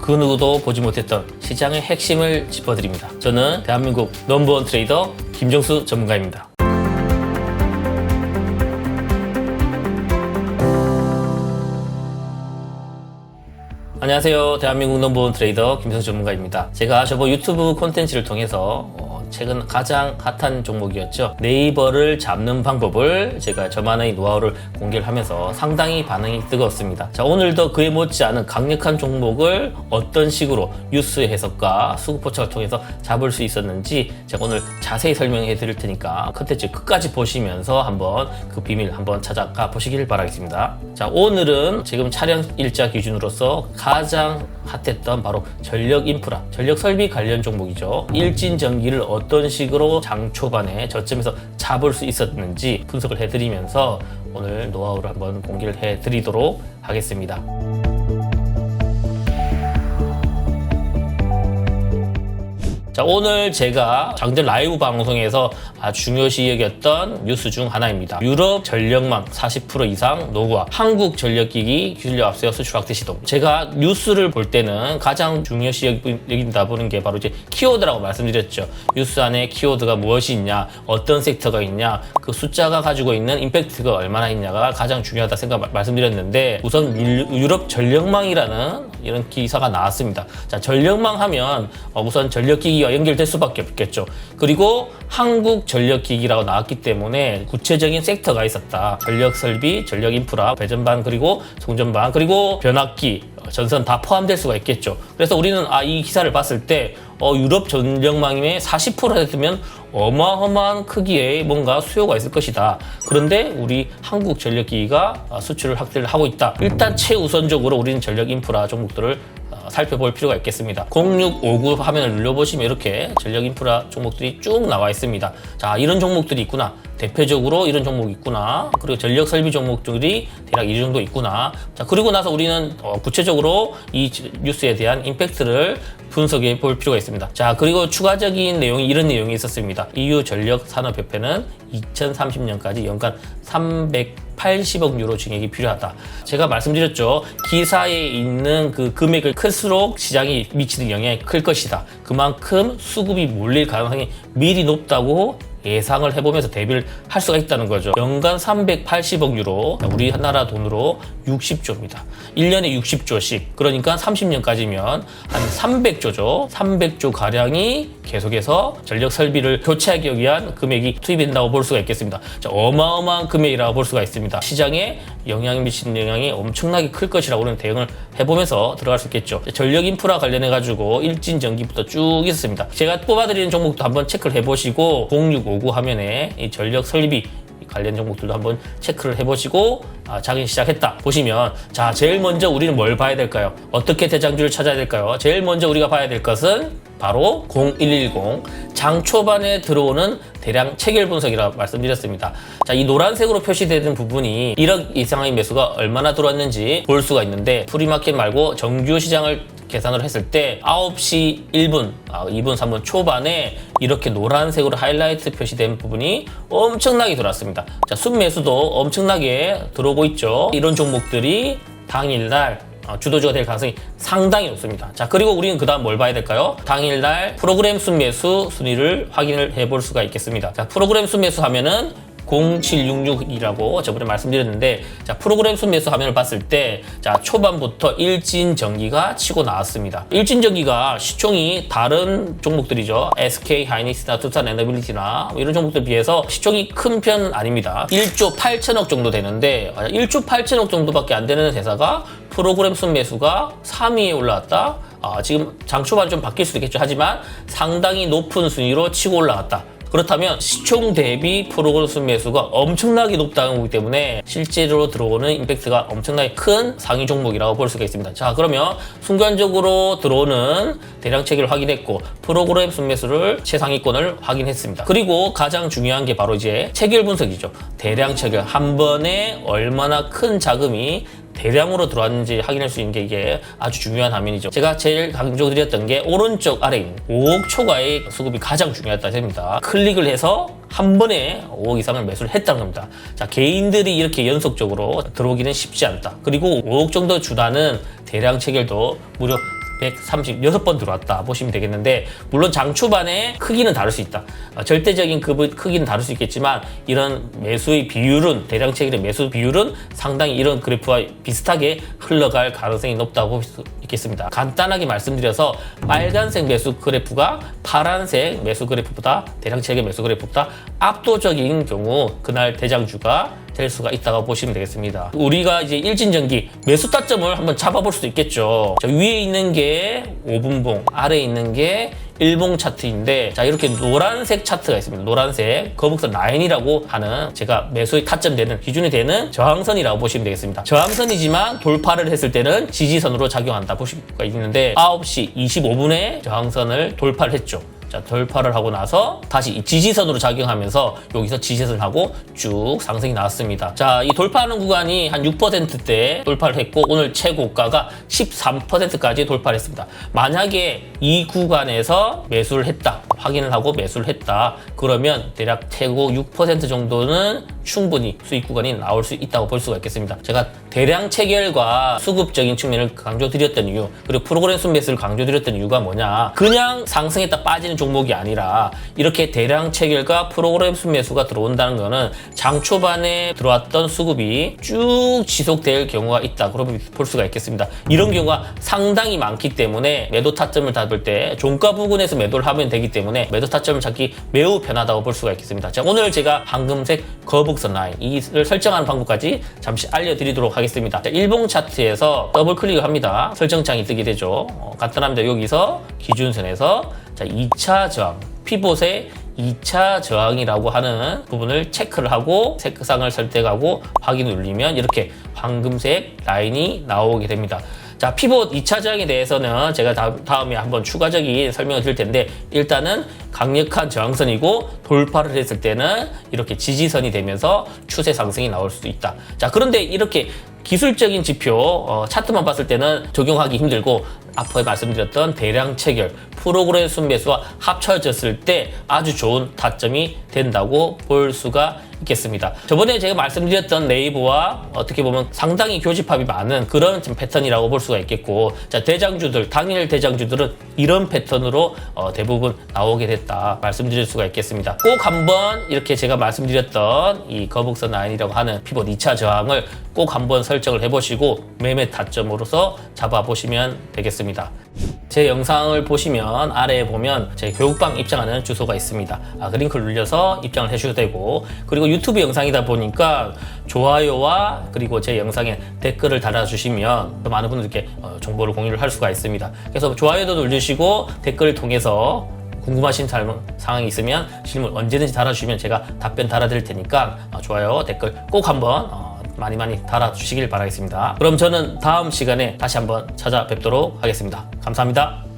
그 누구도 보지 못했던 시장의 핵심을 짚어드립니다. 저는 대한민국 넘버원 트레이더 김정수 전문가입니다. 안녕하세요. 대한민국 넘버원 트레이더 김정수 전문가입니다. 제가 저번 유튜브 콘텐츠를 통해서 최근 가장 핫한 종목이었죠. 네이버를 잡는 방법을 제가 저만의 노하우를 공개를 하면서 상당히 반응이 뜨거웠습니다. 자, 오늘도 그에 못지않은 강력한 종목을 어떤 식으로 뉴스 해석과 수급 포착을 통해서 잡을 수 있었는지 제가 오늘 자세히 설명해 드릴 테니까 콘텐츠 끝까지 보시면서 한번 그 비밀 한번 찾아가 보시길 바라겠습니다. 자, 오늘은 지금 촬영 일자 기준으로서 가장 핫했던 바로 전력 인프라, 전력 설비 관련 종목이죠. 일진 전기를 어떤 식으로 장 초반에 저점에서 잡을 수 있었는지 분석을 해드리면서 오늘 노하우를 한번 공개를 해드리도록 하겠습니다. 자, 오늘 제가 장전 라이브 방송에서 아주 중요시 여겼던 뉴스 중 하나입니다. 유럽 전력망 40% 이상 노후화, 한국 전력기기 기술력 앞세워 수출 확대 시동. 제가 뉴스를 볼 때는 가장 중요시 여긴다 보는 게 바로 이제 키워드라고 말씀드렸죠. 뉴스 안에 키워드가 무엇이 있냐, 어떤 섹터가 있냐, 그 숫자가 가지고 있는 임팩트가 얼마나 있냐가 가장 중요하다 말씀드렸는데, 우선 유럽 전력망이라는 이런 기사가 나왔습니다. 자, 전력망 하면 우선 전력기기 연결될 수밖에 없겠죠. 그리고 한국 전력기기라고 나왔기 때문에 구체적인 섹터가 있었다. 전력 설비, 전력 인프라, 배전반, 그리고 송전반, 그리고 변압기, 전선 다 포함될 수가 있겠죠. 그래서 우리는 이 기사를 봤을 때 유럽 전력망의 40%가 되면 어마어마한 크기의 뭔가 수요가 있을 것이다. 그런데 우리 한국 전력기기가 수출을 확대를 하고 있다. 일단 최우선적으로 우리는 전력 인프라 종목들을 살펴볼 필요가 있겠습니다. 0659 화면을 눌러보시면 이렇게 전력 인프라 종목들이 쭉 나와 있습니다. 자, 이런 종목들이 있구나. 대표적으로 이런 종목이 있구나. 그리고 전력 설비 종목들이 대략 이 정도 있구나. 자, 그리고 나서 우리는 구체적으로 이 뉴스에 대한 임팩트를 분석해 볼 필요가 있습니다. 자, 그리고 추가적인 내용이 이런 내용이 있었습니다. EU 전력 산업협회는 2030년까지 연간 380억 유로 증액이 필요하다. 제가 말씀드렸죠. 기사에 있는 그 금액을 클수록 시장이 미치는 영향이 클 것이다. 그만큼 수급이 몰릴 가능성이 미리 높다고 예상을 해보면서 대비를 할 수가 있다는 거죠. 연간 380억 유로, 우리 나라 돈으로 60조입니다. 1년에 60조씩, 그러니까 30년까지면 한 300조죠. 300조 가량이 계속해서 전력 설비를 교체하기 위한 금액이 투입된다고 볼 수가 있겠습니다. 자, 어마어마한 금액이라고 볼 수가 있습니다. 시장에 영향이 미치는 영향이 엄청나게 클 것이라고 우리는 대응을 해보면서 들어갈 수 있겠죠. 전력 인프라 관련해가지고 일진 전기부터 쭉 있었습니다. 제가 뽑아드리는 종목도 한번 체크를 해보시고 0659 화면에 이 전력 설비 관련 종목들도 한번 체크를 해보시고 장이 시작했다 보시면, 자, 제일 먼저 우리는 뭘 봐야 될까요? 어떻게 대장주를 찾아야 될까요? 제일 먼저 우리가 봐야 될 것은 바로 0110 장 초반에 들어오는 대량 체결 분석이라고 말씀드렸습니다. 자, 이 노란색으로 표시되는 부분이 1억 이상의 매수가 얼마나 들어왔는지 볼 수가 있는데, 프리마켓 말고 정규 시장을 계산을 했을 때 9시 1분, 2분, 3분 초반에 이렇게 노란색으로 하이라이트 표시된 부분이 엄청나게 들어왔습니다. 자, 순매수도 엄청나게 들어오고 있죠. 이런 종목들이 당일날 주도주가 될 가능성이 상당히 높습니다. 자, 그리고 우리는 그 다음 뭘 봐야 될까요? 당일날 프로그램 순매수 순위를 확인을 해볼 수가 있겠습니다. 자, 프로그램 순매수 하면은 0766이라고 저번에 말씀드렸는데, 자, 프로그램 순매수 화면을 봤을 때, 자, 초반부터 일진 전기가 치고 나왔습니다. 일진 전기가 시총이 다른 종목들이죠. SK 하이닉스나 투싼 에너빌리티나 이런 종목들 비해서 시총이 큰 편 아닙니다. 1조 8천억 정도 되는데, 1조 8천억 정도밖에 안 되는 회사가 프로그램 순매수가 3위에 올라왔다. 지금 장 초반 좀 바뀔 수도 있겠죠. 하지만 상당히 높은 순위로 치고 올라왔다. 그렇다면 시총 대비 프로그램 순매수가 엄청나게 높다는 거기 때문에 실제로 들어오는 임팩트가 엄청나게 큰 상위 종목이라고 볼 수가 있습니다. 자, 그러면 순간적으로 들어오는 대량 체결을 확인했고 프로그램 순매수를 최상위권을 확인했습니다. 그리고 가장 중요한 게 바로 이제 체결 분석이죠. 대량 체결, 한 번에 얼마나 큰 자금이 대량으로 들어왔는지 확인할 수 있는 게 이게 아주 중요한 화면이죠. 제가 제일 강조드렸던 게 오른쪽 아래 있는 5억 초과의 수급이 가장 중요하다 됩니다. 클릭을 해서 한 번에 5억 이상을 매수를 했다는 겁니다. 자, 개인들이 이렇게 연속적으로 들어오기는 쉽지 않다. 그리고 5억 정도 주다는 대량 체결도 무려 136번 들어왔다 보시면 되겠는데, 물론 장 초반에 크기는 다를 수 있다. 절대적인 크기는 다를 수 있겠지만 이런 매수의 비율은, 대량 체결의 매수 비율은 상당히 이런 그래프와 비슷하게 흘러갈 가능성이 높다고 볼 수 있겠습니다. 간단하게 말씀드려서 빨간색 매수 그래프가 파란색 매수 그래프보다, 대량 체결 매수 그래프보다 압도적인 경우 그날 대장주가 될 수가 있다고 보시면 되겠습니다. 우리가 이제 일진전기 매수 타점을 한번 잡아볼 수도 있겠죠. 자, 위에 있는 게 5분봉, 아래에 있는 게 1봉 차트인데, 자, 이렇게 노란색 차트가 있습니다. 노란색 거북선 라인이라고 하는, 제가 매수의 타점 되는, 기준이 되는 저항선이라고 보시면 되겠습니다. 저항선이지만 돌파를 했을 때는 지지선으로 작용한다 보실 수가 있는데, 9시 25분에 저항선을 돌파를 했죠. 자, 돌파를 하고 나서 다시 이 지지선으로 작용하면서 여기서 지지선을 하고 쭉 상승이 나왔습니다. 자, 이 돌파하는 구간이 한 6%대 돌파를 했고, 오늘 최고가가 13%까지 돌파를 했습니다. 만약에 이 구간에서 매수를 했다, 확인을 하고 매수를 했다, 그러면 대략 최고 6% 정도는 충분히 수익 구간이 나올 수 있다고 볼 수가 있겠습니다. 제가 대량 체결과 수급적인 측면을 강조드렸던 이유, 그리고 프로그램 순매수를 강조드렸던 이유가 뭐냐, 그냥 상승했다 빠지는 종목이 아니라 이렇게 대량 체결과 프로그램 순매수가 들어온다는 거는 장 초반에 들어왔던 수급이 쭉 지속될 경우가 있다, 그러면 볼 수가 있겠습니다. 이런 경우가 상당히 많기 때문에 매도 타점을 잡을 때 종가 부근에서 매도를 하면 되기 때문에 매도 타점을 잡기 매우 편하다고 볼 수가 있겠습니다. 자, 오늘 제가 황금색 거북선 라인, 이를 설정하는 방법까지 잠시 알려드리도록 하겠습니다. 자, 일봉 차트에서 더블 클릭을 합니다. 설정창이 뜨게 되죠. 간단합니다. 여기서 기준선에서, 자, 2차 저항, 피봇의 2차 저항이라고 하는 부분을 체크를 하고 색상을 선택하고 확인을 누르면 이렇게 황금색 라인이 나오게 됩니다. 자, 피봇 2차 저항에 대해서는 제가 다음에 한번 추가적인 설명을 드릴 텐데, 일단은 강력한 저항선이고 돌파를 했을 때는 이렇게 지지선이 되면서 추세 상승이 나올 수도 있다. 자, 그런데 이렇게 기술적인 지표, 차트만 봤을 때는 적용하기 힘들고, 앞에 말씀드렸던 대량 체결, 프로그램 순매수와 합쳐졌을 때 아주 좋은 타점이 된다고 볼 수가 있겠습니다. 저번에 제가 말씀드렸던 네이버와 어떻게 보면 상당히 교집합이 많은 그런 패턴이라고 볼 수가 있겠고, 자, 대장주들, 당일 대장주들은 이런 패턴으로 대부분 나오게 됐다 말씀드릴 수가 있겠습니다. 꼭 한번 이렇게 제가 말씀드렸던 이 거북선 라인이라고 하는 피봇 2차 저항을 꼭 한번 설정을 해보시고 매매 타점으로서 잡아보시면 되겠습니다. 제 영상을 보시면 아래에 보면 제 교육방 입장하는 주소가 있습니다. 그 링크를 눌려서 입장을 해주셔도 되고, 그리고 유튜브 영상이다 보니까 좋아요와 그리고 제 영상에 댓글을 달아주시면 더 많은 분들께 정보를 공유를 할 수가 있습니다. 그래서 좋아요도 눌러주시고 댓글을 통해서 궁금하신 상황이 있으면 질문 언제든지 달아주시면 제가 답변 달아드릴 테니까 좋아요, 댓글 꼭 한번 많이 달아주시길 바라겠습니다. 그럼 저는 다음 시간에 다시 한번 찾아뵙도록 하겠습니다. 감사합니다.